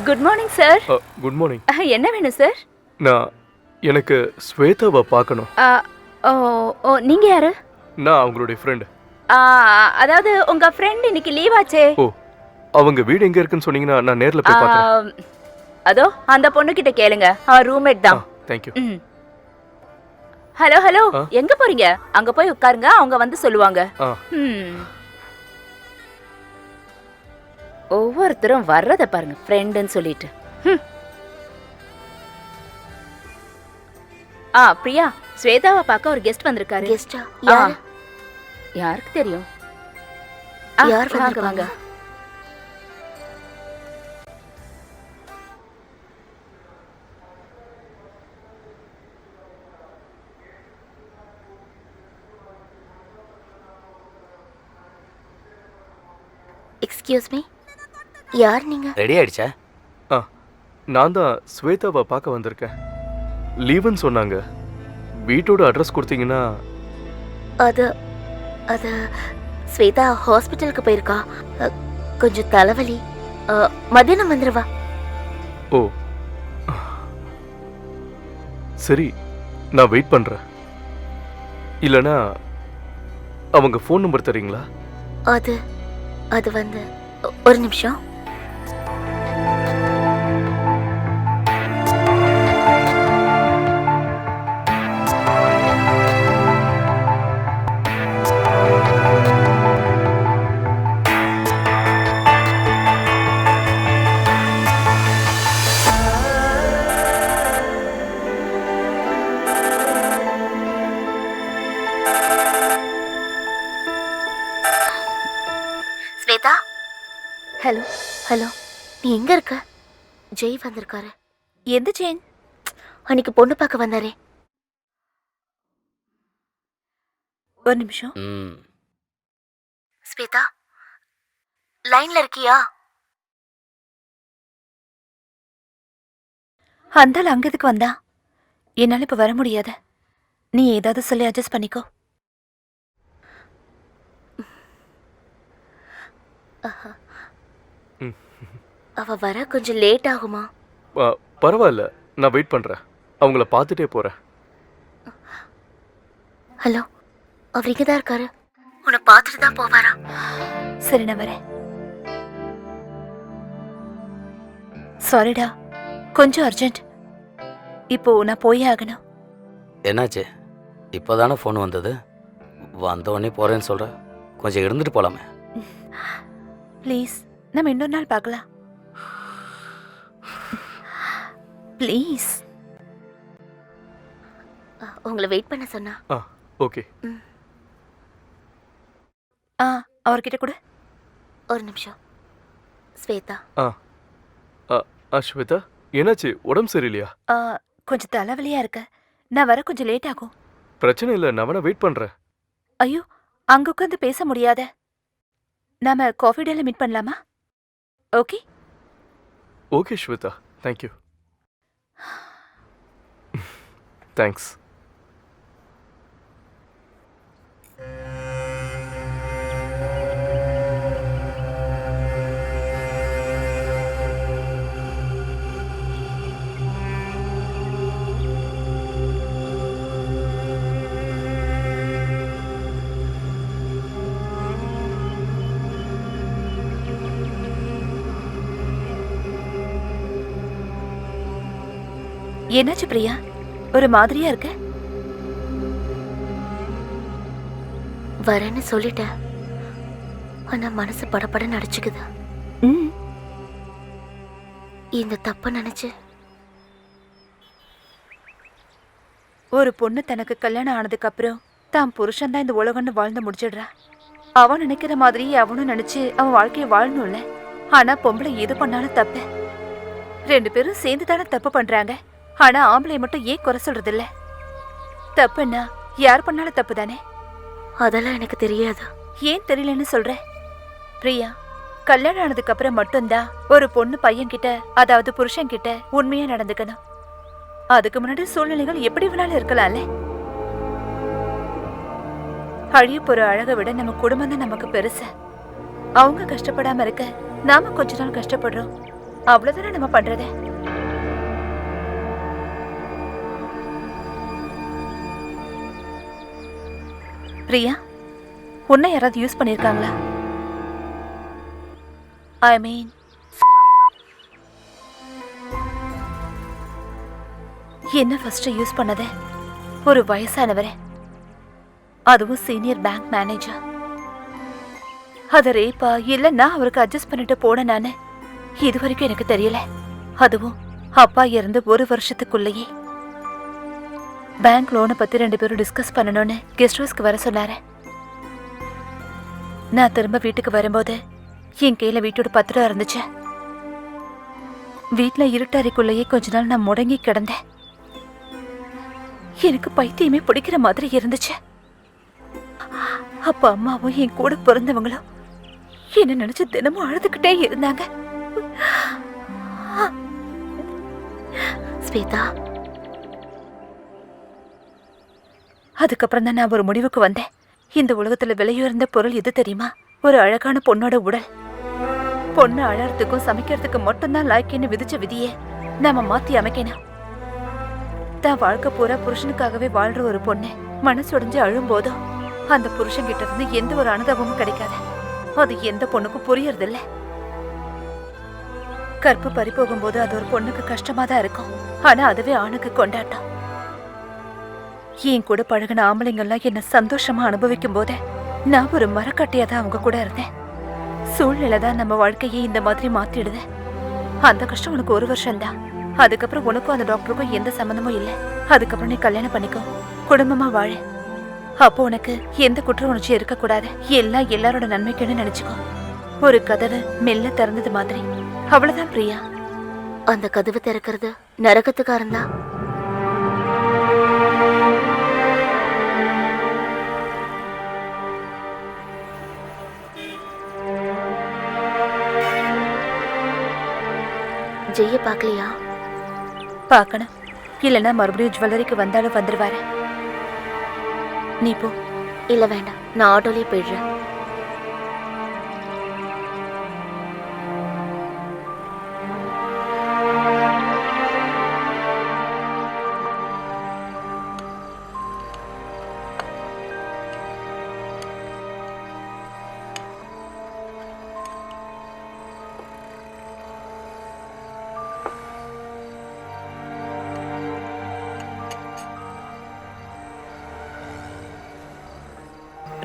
Good morning sir. Good morning. என்ன வேணும் sir? எனக்கு ஸ்வேதாவை பார்க்கணும். ஓ நீங்க யாரு? நான் அவங்களுடைய ஃப்ரெண்ட். அதாவது உங்க ஃப்ரெண்ட் இன்னைக்கு லீவ் ஆச்சே. ஓ, அவங்க வீடு எங்க இருக்குன்னு சொன்னீங்கன்னா நான் நேர்ல போய் பார்க்கறேன். அதோ அந்த பொண்ணு கிட்ட கேளுங்க, அவ ரூம்மேட் தான். Thank you. ஹலோ ஹலோ, எங்க போறீங்க? அங்க போய் உட்காருங்க, அவங்க வந்து சொல்லுவாங்க. ஒவ்வொருத்தரும் வர்றத பாருங்க, ஃப்ரெண்டுன்னு சொல்லிட்டு. பிரியா, ஸ்வேதாவை பார்க்க ஒரு கெஸ்ட் வந்திருக்காரு. கெஸ்டா? யாரு? யாருக்கு தெரியும்? யார் வாங்க வாங்க. எக்ஸ்கியூஸ் மீ, யார் நீங்க? ரெடி ஆயிடுச்சா? நான் தான் ஸ்வேதாவை பார்க்க வந்திருக்கேன். லீவுன்னு சொன்னாங்க. வீட்டோட அட்ரஸ் கொடுத்தீங்கன்னா. அது அது ஸ்வேதா ஹாஸ்பிட்டலுக்கு போயிருக்கா. கொஞ்சம் தலைவலி. மதியானம் வந்துருவா. ஓ சரி, நான் வெயிட் பண்றேன். இல்லனா அவங்க ஃபோன் நம்பர் தரீங்களா? அது அது வந்து ஒரு நிமிஷம். ஸ்வேதா. ஹலோ ஹலோ, நீ எங்க இருக்க? ஜெய் வந்திருக்காரு. எந்த ஜெயின்? அன்னைக்கு பொண்ணு பார்க்க வந்தாரே. ஒரு நிமிஷம். ஸ்வேதா, லைன்ல இருக்கியா? அந்த அங்க எதுக்கு வந்தா? என்னால இப்ப வர முடியாது. நீ ஏதாவது சொல்லி அட்ஜஸ்ட் பண்ணிக்கோ. அவ வர கொஞ்சம் லேட் ஆகுமா? பரவாயில்ல, நான் வெயிட் பண்றேன். அவங்கள பார்த்துட்டே போறேன். ஹலோ, அவர் இங்க தான் இருக்காரு. உன்னை பார்த்துட்டு தான் போவாரா? சரி, நான் வரேன். சாரிடா, கொஞ்சம் அர்ஜென்ட். இப்போ நான் போயே ஆகணும். என்னாச்சு? இப்போதானே ஃபோன் வந்தது. வந்த உடனே போறேன்னு சொல்ற. கொஞ்சம் இருந்துட்டு போலாமே. ப்ளீஸ், நம்ம இன்னொரு நாள் பார்க்கலாம். ப்ளீஸ். உங்களை வெயிட் பண்ண சொன்னா. ஓகே. அவர்கிட்ட கூட ஒரு நிமிஷம். ஸ்வேதா. ஸ்வேதா, என்னாச்சு? உடம்பு சரியில்லையா? கொஞ்சம் தலைவலியா இருக்கு. நான் வர கொஞ்சம் லேட் ஆகும். பிரச்சனை இல்லை, நான் வேணா வெயிட் பண்றேன். ஐயோ, அங்க உட்காந்து பேச முடியாத. நாம காஃபி டேல மீட் பண்ணலாமா? Okay. Okay Shweta, thank you. Thanks. என்னாச்சு பிரியா? ஒரு மாதிரியா இருக்க? வரேன்னு சொல்லிட்டேன், ஆனா மனசு படபடன்னு அடிச்சுக்குது. இந்த தப்ப நினைச்சு. ஒரு பொண்ணு தனக்கு கல்யாணம் ஆனதுக்கு அப்புறம் தான் புருஷன் தான் இந்த உலகம்னு வாழ்ந்து முடிச்சிடுறா. அவன் நினைக்கிற மாதிரி அவனும் நினைச்சு அவன் வாழ்க்கையை வாழணும்ல. ஆனா பொம்பளை எது பண்ணாலும் தப்பு. 2 பேரும் சேர்ந்து தானே தப்பு பண்றாங்க. ஆனா ஆம்பளை மட்டும் ஏன் குறை சொல்றது இல்ல? தப்புன்னா யார் பண்ணாலும் தப்பு தானே. அதெல்லாம் எனக்கு தெரியாது. ஏன் தெரியலன்னு சொல்ற? பிரியா, கல்யாணம் ஆனதுக்கு அப்புறம் மட்டும்தான் ஒரு பொண்ணு பையன் கிட்ட, அதாவது புருஷன் கிட்ட உண்மையா நடந்துக்கணும். அதுக்கு முன்னாடி சூழ்நிலைகள் எப்படி வேணாலும் இருக்கலாம்ல. அழிய போற அழகை விட நம்ம குடும்பம் தான் நமக்கு பெருசு. அவங்க கஷ்டப்படாம இருக்க நாம கொஞ்ச நாள் கஷ்டப்படுறோம், அவ்வளவுதானே நம்ம பண்றது. பிரியா, உன்னை யாராவது யூஸ் பண்ணிருக்காங்களா? ஐ மீன், என்ன ஃபர்ஸ்ட் யூஸ் பண்ணதே ஒரு வயசானவரே, அதுவும் சீனியர் பேங்க் மேனேஜர். அது ரேப்பா இல்லைன்னா அவருக்கு அட்ஜஸ்ட் பண்ணிட்டு போன நானு இது வரைக்கும் எனக்கு தெரியல. அதுவும் அப்பா இறந்து ஒரு வருஷத்துக்குள்ளேயே. பேங்க் லோனை பத்தி 2 பேரும் டிஸ்கஸ் பண்ணணும்னு கெஸ்ட் ஹவுஸ்க்கு வர சொன்னாரு. நான் திரும்ப வீட்டுக்கு வரும்போது என் கையில வீட்டோட பத்திரம் இருந்துச்சு. வீட்டுல இருட்டறைக்குள்ளேயே கொஞ்ச நாள் நான் முடங்கி கிடந்தேன். எனக்கு பைத்தியமே பிடிக்கிற மாதிரி இருந்துச்சு. அப்பா அம்மாவும் என் கூட பிறந்தவங்களும் என்ன நினைச்சு தினமும் அழுதுகிட்டே இருந்தாங்க. ஸ்வேதா, அதுக்கப்புறம் தான் நான் ஒரு முடிவுக்கு வந்தேன். இந்த உலகத்துல விலையுயர்ந்த பொருள் எது தெரியுமா? ஒரு அழகான பொண்ணோட உடல். பொண்ணு அழறதுக்கும் சமைக்கிறதுக்கு மட்டும்தான் லாய்க்குன்னு விதிச்ச விதியே நாம மாத்தி அமைக்கணும். தான் வாழ்க்கை பூரா புருஷனுக்காகவே வாழ்ற ஒரு பொண்ணு மனசுடைஞ்சு அழும் போதும் அந்த புருஷன் கிட்ட இருந்து எந்த ஒரு அனுதாபமும் கிடைக்காது. அது எந்த பொண்ணுக்கும் புரியறதில்ல. கற்பு பறி போகும்போது அது ஒரு பொண்ணுக்கு கஷ்டமா தான் இருக்கும். ஆனா அதுவே ஆணுக்கு கொண்டாட்டம். என் கூட பழகின ஆம்பளைங்கெல்லாம் என்ன சந்தோஷமா அனுபவிக்கும் போதே நான் ஒரு மரக்கட்டையா தான் அவங்க கூட இருந்தேன். சூழ்நிலை தான் நம்ம வாழ்க்கையை இந்த மாதிரி மாத்திடுது. அந்த கஷ்டம் உனக்கு 1 வருஷம்தான். அதுக்கப்புறம் உனக்கும் அந்த டாக்டருக்கும் எந்த சம்மந்தமும் இல்லை. அதுக்கப்புறம் நீ கல்யாணம் பண்ணிக்கோ, குடும்பமா வாழ. அப்போ உனக்கு எந்த குற்ற உணர்ச்சியும் இருக்கக்கூடாது. எல்லாம் எல்லாரோட நன்மைக்குன்னு நினைச்சுக்கோ. ஒரு கதவு மெல்ல திறந்தது மாதிரி. அவ்வளவுதான் பிரியா. அந்த கதவு திறக்கிறது நரகத்துக்காரன் தான். ஜெய்ய பார்க்கலையா? பார்க்கணும். இல்லைன்னா மறுபடியும் ஜுவல்லரிக்கு வந்தாலும் வந்துருவாரு. நீ போ. இல்ல வேண்டாம், நான் ஆட்டோலயே போயிடுறேன்.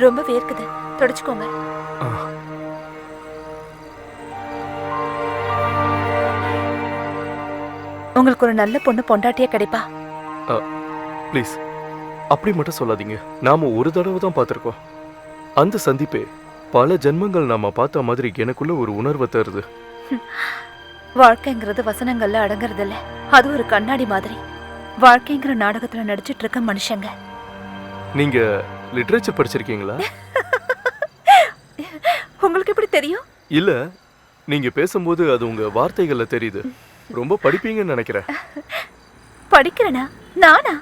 ரொம்ப வேர்க்குது, தொடச்சுக்கோங்க. உங்களுக்கு ஒரு நல்ல பொண்ணு பொண்டாட்டியா கிடைப்பா. ப்ளீஸ் அப்படி மட்டும் சொல்லாதீங்க. நாம ஒரு தடவை தான் பார்த்துருக்கோம். அந்த சந்திப்பே பல ஜென்மங்கள் நாம பார்த்த மாதிரி எனக்குள்ள ஒரு உணர்வை தருது. வாழ்க்கைங்கிறது வசனங்கள்ல அடங்குறது இல்ல. அது ஒரு கண்ணாடி மாதிரி. வாழ்க்கைங்கிற நாடகத்துல நடிச்சிட்டு இருக்க மனுஷங்க. நீங்க லிட்ரேச்சர் படிச்சிருக்கீங்களா? உங்களுக்கு எப்படி தெரியும்? இல்ல, நீங்க பேசும்போது அது உங்க வார்த்தைகள்ல தெரியுது. ரொம்ப படிப்பீங்கன்னு நினைக்கிறேன். படிக்கிறேனா? நானா?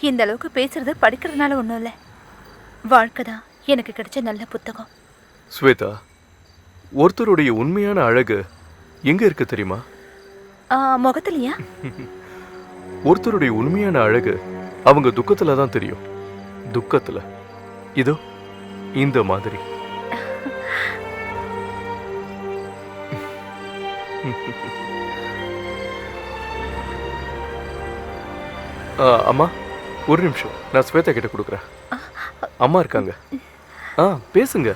இந்த அளவுக்கு பேசுறது படிக்கிறதுனால ஒண்ணும் இல்ல. வாழ்க்கை தான் எனக்கு கிடைச்ச நல்ல புத்தகம். ஸ்வேதா, ஒருத்தருடைய உண்மையான அழகு எங்க இருக்கு தெரியுமா? முகத்திலையா? ஒருத்தருடைய உண்மையான அழகு அவங்க துக்கத்துல தான் தெரியும். துக்கத்துல இதோ இந்த மாதிரி. அம்மா ஒரு நிமிஷம், நான் ஸ்வேதா கிட்ட கொடுக்குறேன். அம்மா இருக்காங்க. பேசுங்க.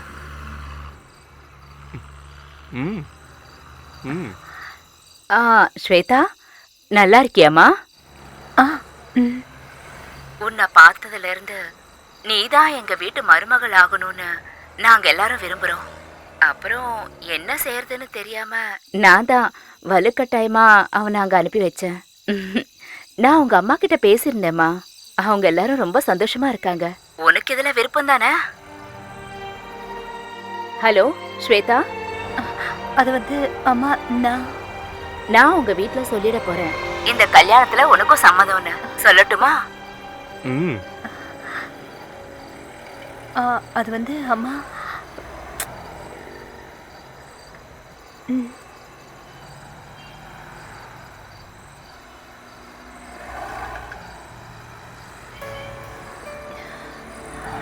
ம் ம் ஸ்வேதா, நல்லா இருக்கியாம்மா? உன்னை பார்த்ததுல இருந்து நீதான் எங்க வீட்டு மருமகள் ஆகணும்னு நாங்க எல்லாரும் விரும்புறோம். அப்புறம் என்ன செய்யறதுன்னு தெரியாம நான் தான் வலுக்கட்டாயமா அவனை அங்க அனுப்பி வச்சேன். நான் உங்க அம்மா கிட்ட பேசியிருந்தேம்மா. அவங்க எல்லாரும் ரொம்ப சந்தோஷமா இருக்காங்க. உனக்கு இதுல விருப்பம் தானே? ஹலோ ஸ்வேதா. அது வந்து அம்மா, நான் உங்க வீட்டுல சொல்லிட போறேன். இந்த கல்யாணத்துல உனக்கும் சம்மதம்னு சொல்லட்டுமா? அது வந்து அம்மா, ம்.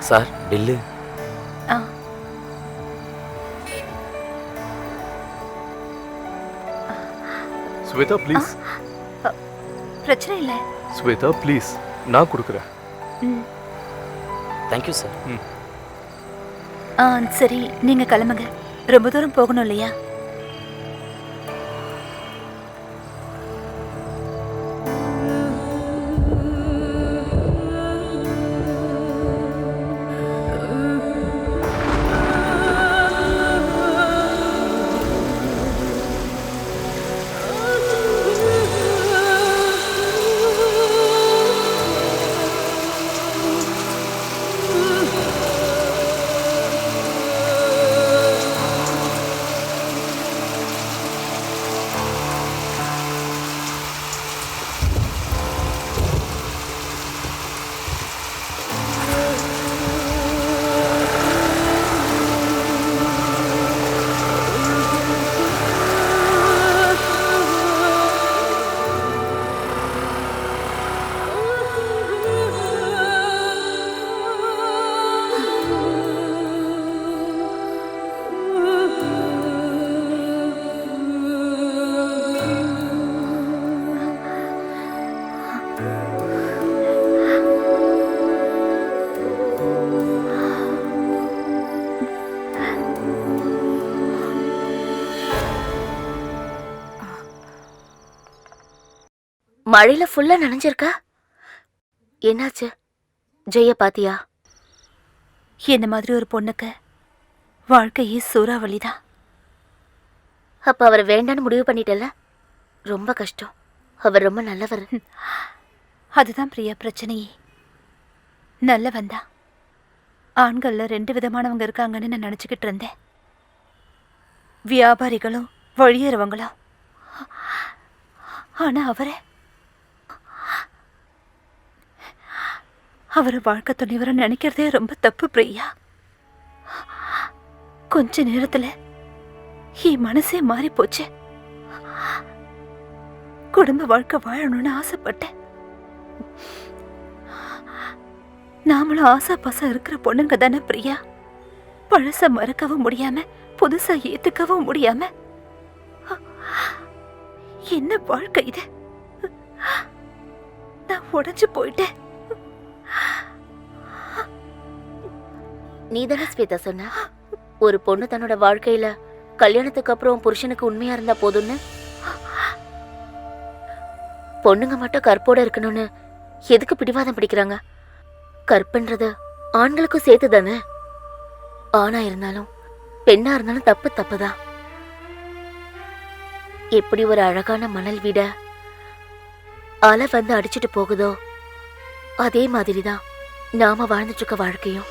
Sir bill. ஆ ஸ்வேதா ப்ளீஸ். பிரச்சனை இல்லை. ஸ்வேதா ப்ளீஸ், நான் கொடுக்குறேன். ம். Thank you sir. ஆ சரி, நீங்க கிளம்புங்க. ரொம்ப தூரம் போகணும் இல்லையா? மழையில ஃபுல்லா நனைஞ்சிருக்கா? என்னாச்சு? ஜெய பாத்தியா? என்ன மாதிரி ஒரு பொண்ணுக்கு வாழ்க்கையே சூறாவளிதான். அப்ப அவர் வேண்டான்னு முடிவு பண்ணிட்டல? ரொம்ப கஷ்டம். அவர் ரொம்ப நல்லவர். அதுதான் பிரியா பிரச்சனையே. நல்லவன் தான். ஆண்கள்ல 2 விதமானவங்க இருக்காங்கன்னு நான் நினைச்சுக்கிட்டு இருந்தேன். வியாபாரிகளும் வழியறவங்களும். ஆனா அவரை வாழ்க்கை துணைவரை நினைக்கிறதே ரொம்ப தப்பு பிரியா. கொஞ்ச நேரத்துல என் மனசே மாறி போச்சு. குடும்ப வாழ்க்கை வாழணும்னு ஆசைப்பட்டேன். நாமளும் ஆசா பாசா இருக்கிற பொண்ணுங்க தானே பிரியா. பழச மறக்கவும் முடியாம புதுசா ஏத்துக்கவும் முடியாம என்ன வாழ்க்கை இது? நான் உடைஞ்சு போயிட்டேன். நீ தானே ஸ்வேதா சொன்ன ஒரு பொண்ணு தன்னோட வாழ்க்கையில கல்யாணத்துக்கு அப்புறம் புருஷனுக்கு உண்மையா இருந்தா போதும்னு? பொண்ணுங்க மட்டும் கற்போட இருக்கணும்னு எதுக்கு பிடிவாதம் பிடிக்கிறாங்க? கற்பன்றது ஆண்களுக்கும் சேர்த்து தானே. ஆணா இருந்தாலும் பெண்ணா இருந்தாலும் தப்பு தப்புதான். எப்படி ஒரு அழகான மணல் வீட அலை வந்து அடிச்சுட்டு போகுதோ அதே மாதிரிதான் நாம வாழ்ந்துட்டு இருக்க வாழ்க்கையும்.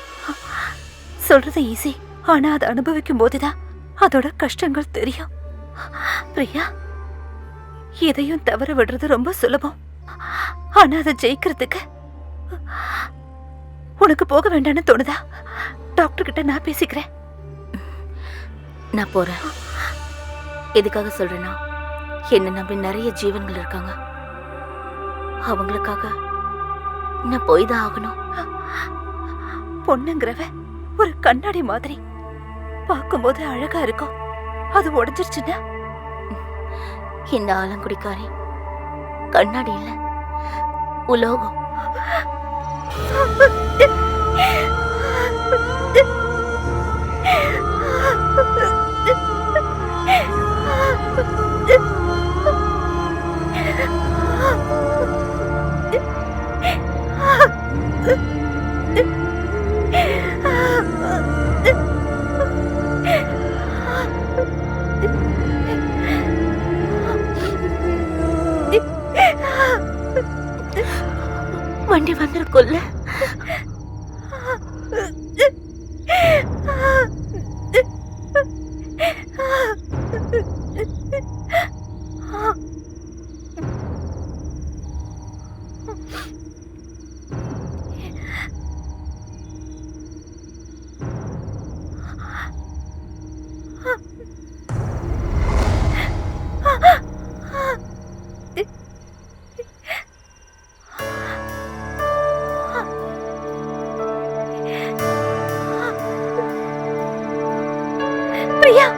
சொல்றது ஈஸி, ஆனா அதை அனுபவிக்கும் போதுதான் அதோட கஷ்டங்கள் தெரியும். பிரியா, எதையும் தவற விடுறது ரொம்ப சுலபம். ஆனா அதை ஜெயிக்கிறதுக்கு உனக்கு போக வேண்டாம்னு தோணுதா? டாக்டர் கிட்ட நான் பேசிக்கிறேன். நான் போறேன். எதுக்காக சொல்றேன்னா, என்ன நம்பி நிறைய ஜீவன்கள் இருக்காங்க. அவங்களுக்காக நான் போய் தான் ஆகணும். பொண்ணுங்கிறவ ஒரு கண்ணாடி மாதிரி பார்க்கும்போது அழகா இருக்கும். அது உடைஞ்சிருச்சுன்னா இந்த ஆலங்குடிக்காரி கண்ணாடி இல்ல, உலோகம். வண்டி வந்துருக்குல்ல? ஐயா